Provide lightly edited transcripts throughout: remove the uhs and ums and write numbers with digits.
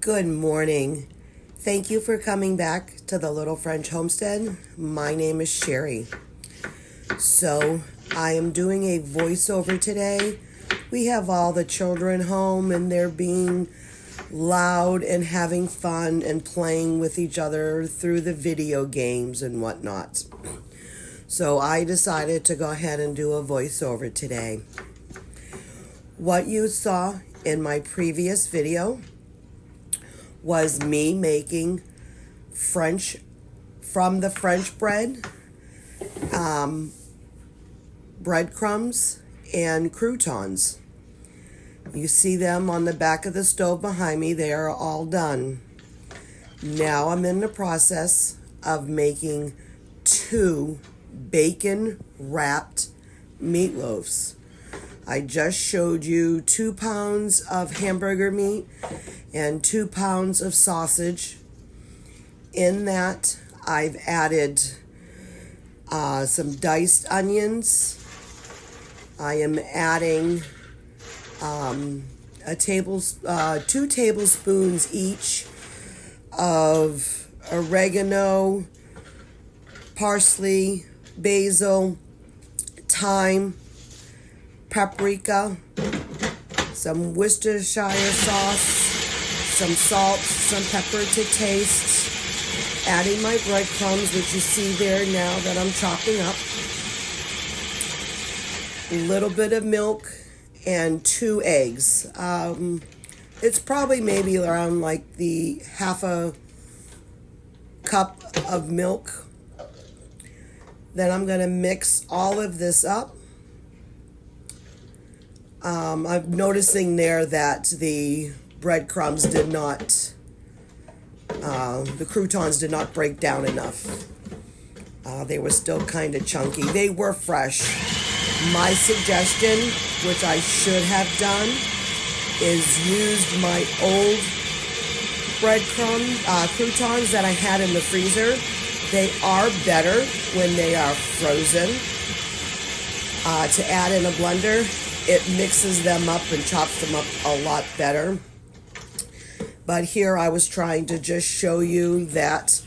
Good morning. Thank you for coming back to the Little French Homestead. My name is Sherry. So, I am doing a voiceover today. We have all the children home and they're being loud and having fun and playing with each other through the video games and whatnot. So, I decided to go ahead and do a voiceover today. What you saw in my previous video was me making French from the French bread, breadcrumbs, and croutons. You see them on the back of the stove behind me. They are all done. Now I'm in the process of making 2 bacon wrapped meatloafs. I just showed you 2 pounds of hamburger meat and 2 pounds of sausage. In that, I've added some diced onions. I am adding 2 tablespoons each of oregano, parsley, basil, thyme, paprika, some Worcestershire sauce, some salt, some pepper to taste, adding my breadcrumbs, which you see there now that I'm chopping up, a little bit of milk, and 2 eggs. It's probably maybe around like the half a cup of milk. Then I'm going to mix all of this up. I'm noticing there that the breadcrumbs did not, the croutons did not break down enough. They were still kind of chunky. They were fresh. My suggestion, which I should have done, is used my old croutons that I had in the freezer. They are better when they are frozen. To add in a blender, it mixes them up and chops them up a lot better. But here I was trying to just show you that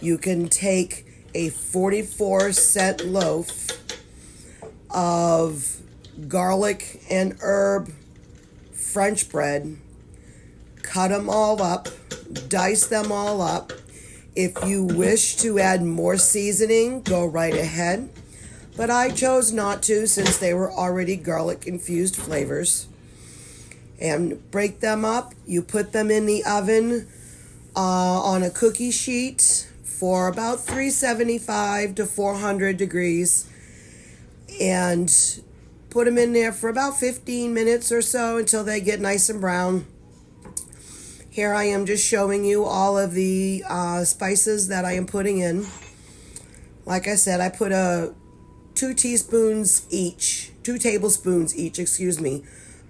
you can take a 44-cent loaf of garlic and herb French bread, cut them all up, dice them all up. If you wish to add more seasoning, go right ahead. But I chose not to since they were already garlic-infused flavors. And break them up. You put them in the oven on a cookie sheet for about 375 to 400 degrees. And put them in there for about 15 minutes or so until they get nice and brown. Here I am just showing you all of the spices that I am putting in. Like I said, I put 2 tablespoons each,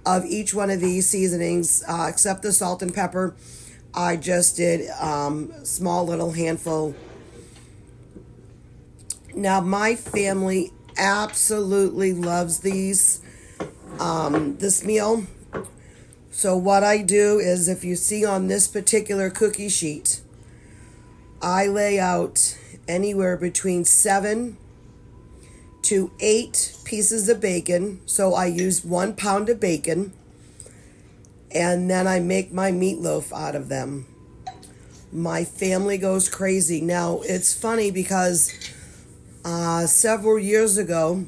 of each one of these seasonings, except the salt and pepper. I just did small little handful. Now my family absolutely loves this meal. So what I do is, if you see on this particular cookie sheet, I lay out anywhere between 7 to 8 pieces of bacon. So I use 1 pound of bacon, and then I make my meatloaf out of them. My family goes crazy. Now it's funny because several years ago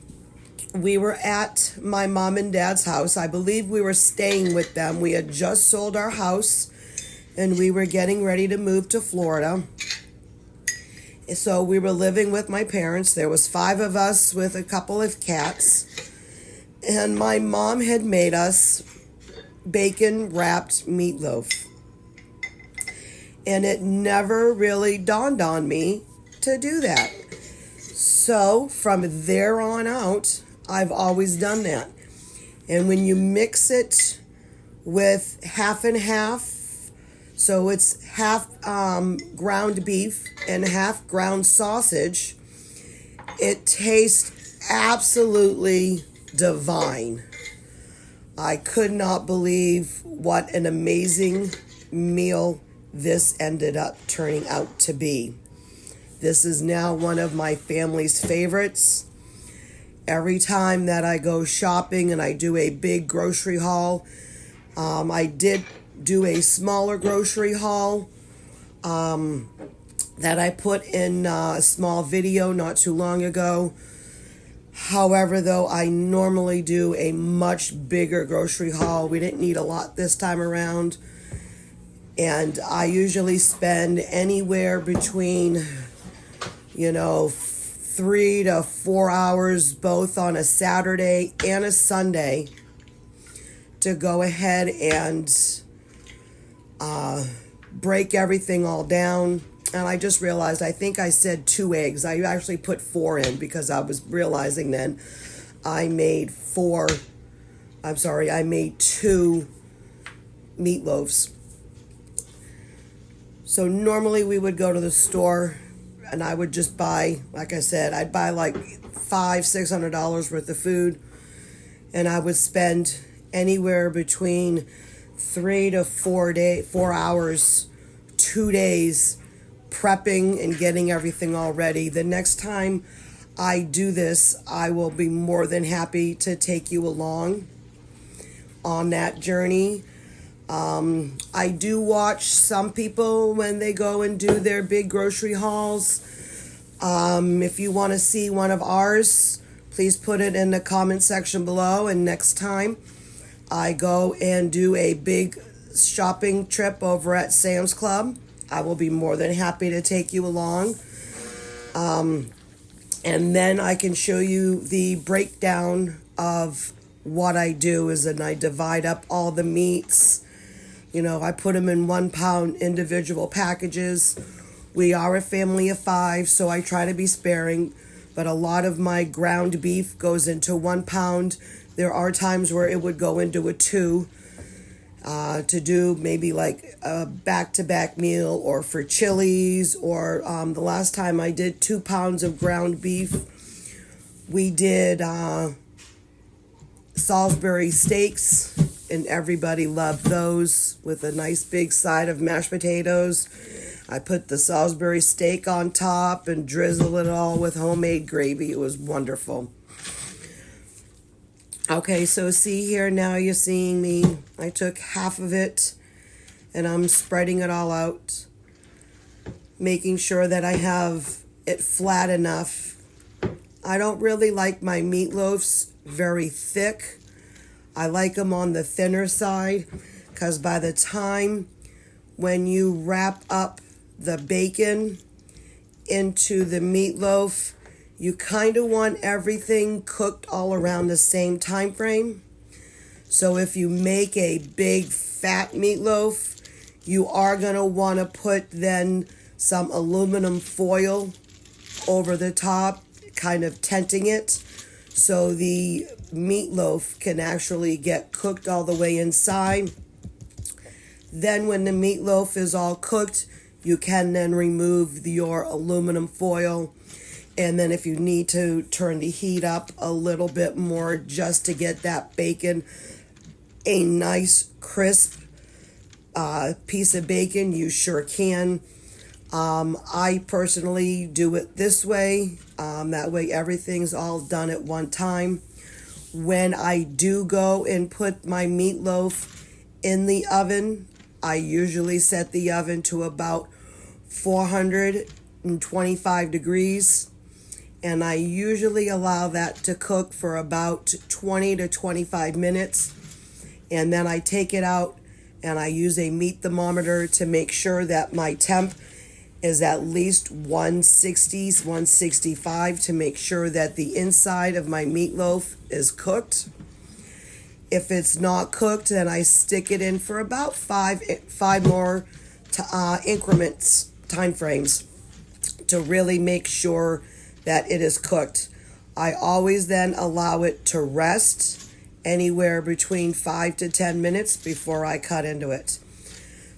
we were at my mom and dad's house. I believe we were staying with them. We had just sold our house and we were getting ready to move to Florida. So we were living with my parents. There was 5 of us with a couple of cats. And my mom had made us bacon wrapped meatloaf. And it never really dawned on me to do that. So from there on out, I've always done that. And when you mix it with half and half, so it's half ground beef and half ground sausage, it tastes absolutely divine. I could not believe what an amazing meal this ended up turning out to be. This is now one of my family's favorites. Every time that I go shopping and I do a big grocery haul, I did do a smaller grocery haul that I put in a small video not too long ago. However, though, I normally do a much bigger grocery haul. We didn't need a lot this time around. And I usually spend anywhere between, 3 to 4 hours, both on a Saturday and a Sunday, to go ahead and break everything all down. And I just realized, I think I said 2 eggs. I actually put 4 in because I was realizing then I made 2 meatloaves. So normally we would go to the store and I would just buy, like I said, I'd buy like $500-$600 worth of food, and I would spend anywhere between 3 to 4 hours, 2 days prepping and getting everything all ready. The next time I do this, I will be more than happy to take you along on that journey. I do watch some people when they go and do their big grocery hauls. If you want to see one of ours, please put it in the comment section below, and next time I go and do a big shopping trip over at Sam's Club, I will be more than happy to take you along. And then I can show you the breakdown of what I do is that I divide up all the meats. I put them in 1 pound individual packages. We are a family of 5, so I try to be sparing, but a lot of my ground beef goes into 1 pound. There are times where it would go into a 2 to do maybe like a back-to-back meal or for chilies, or the last time I did 2 pounds of ground beef, we did Salisbury steaks, and everybody loved those with a nice big side of mashed potatoes. I put the Salisbury steak on top and drizzle it all with homemade gravy. It was wonderful. Okay, so see here, now you're seeing me. I took half of it and I'm spreading it all out, making sure that I have it flat enough. I don't really like my meatloafs very thick. I like them on the thinner side, because by the time when you wrap up the bacon into the meatloaf, you kind of want everything cooked all around the same time frame. So if you make a big fat meatloaf, you are going to want to put then some aluminum foil over the top, kind of tenting it, so the meatloaf can actually get cooked all the way inside. Then when the meatloaf is all cooked, you can then remove your aluminum foil. And then if you need to turn the heat up a little bit more just to get that bacon a nice crisp piece of bacon, you sure can. I personally do it this way. That way everything's all done at one time. When I do go and put my meatloaf in the oven, I usually set the oven to about 425 degrees. And I usually allow that to cook for about 20 to 25 minutes. And then I take it out and I use a meat thermometer to make sure that my temp is at least 160, 165 to make sure that the inside of my meatloaf is cooked. If it's not cooked, then I stick it in for about five more increments, time frames, to really make sure that it is cooked. I always then allow it to rest anywhere between 5 to 10 minutes before I cut into it.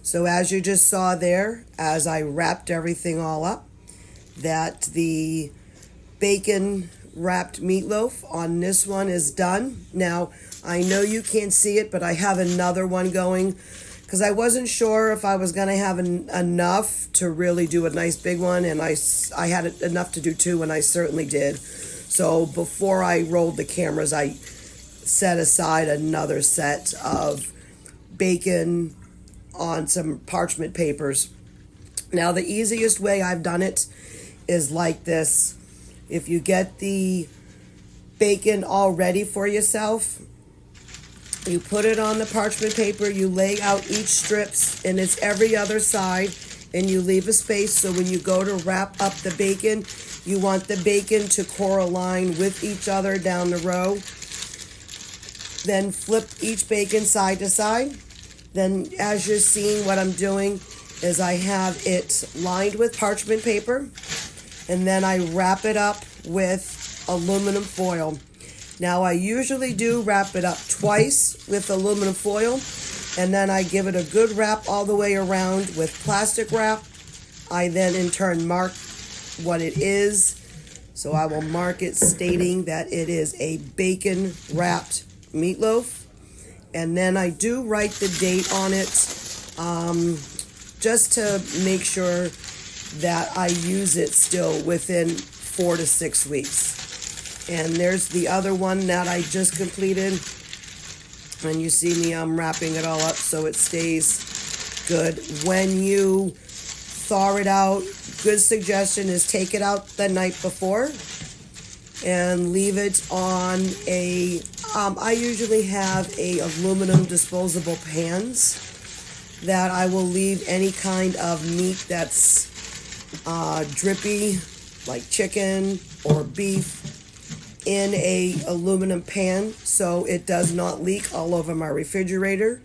So as you just saw there, as I wrapped everything all up, that the bacon wrapped meatloaf on this one is done. Now, I know you can't see it, but I have another one going because I wasn't sure if I was going to have enough to really do a nice big one, and I had enough to do two, and I certainly did. So before I rolled the cameras, I set aside another set of bacon on some parchment papers. Now, the easiest way I've done it is like this. If you get the bacon all ready for yourself, you put it on the parchment paper, you lay out each strips, and it's every other side, and you leave a space so when you go to wrap up the bacon, you want the bacon to correlline with each other down the row. Then flip each bacon side to side. Then as you're seeing, what I'm doing is I have it lined with parchment paper, and then I wrap it up with aluminum foil. Now, I usually do wrap it up twice with aluminum foil, and then I give it a good wrap all the way around with plastic wrap. I then in turn mark what it is. So I will mark it stating that it is a bacon wrapped meatloaf. And then I do write the date on it, just to make sure that I use it still within 4 to 6 weeks. And there's the other one that I just completed. And you see me, I'm wrapping it all up so it stays good. When you thaw it out, good suggestion is take it out the night before and leave it on a, I usually have a aluminum disposable pans that I will leave any kind of meat that's drippy, like chicken or beef, in a aluminum pan so it does not leak all over my refrigerator.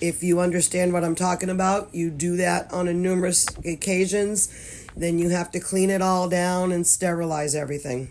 If you understand what I'm talking about, you do that on numerous occasions. Then you have to clean it all down and sterilize everything.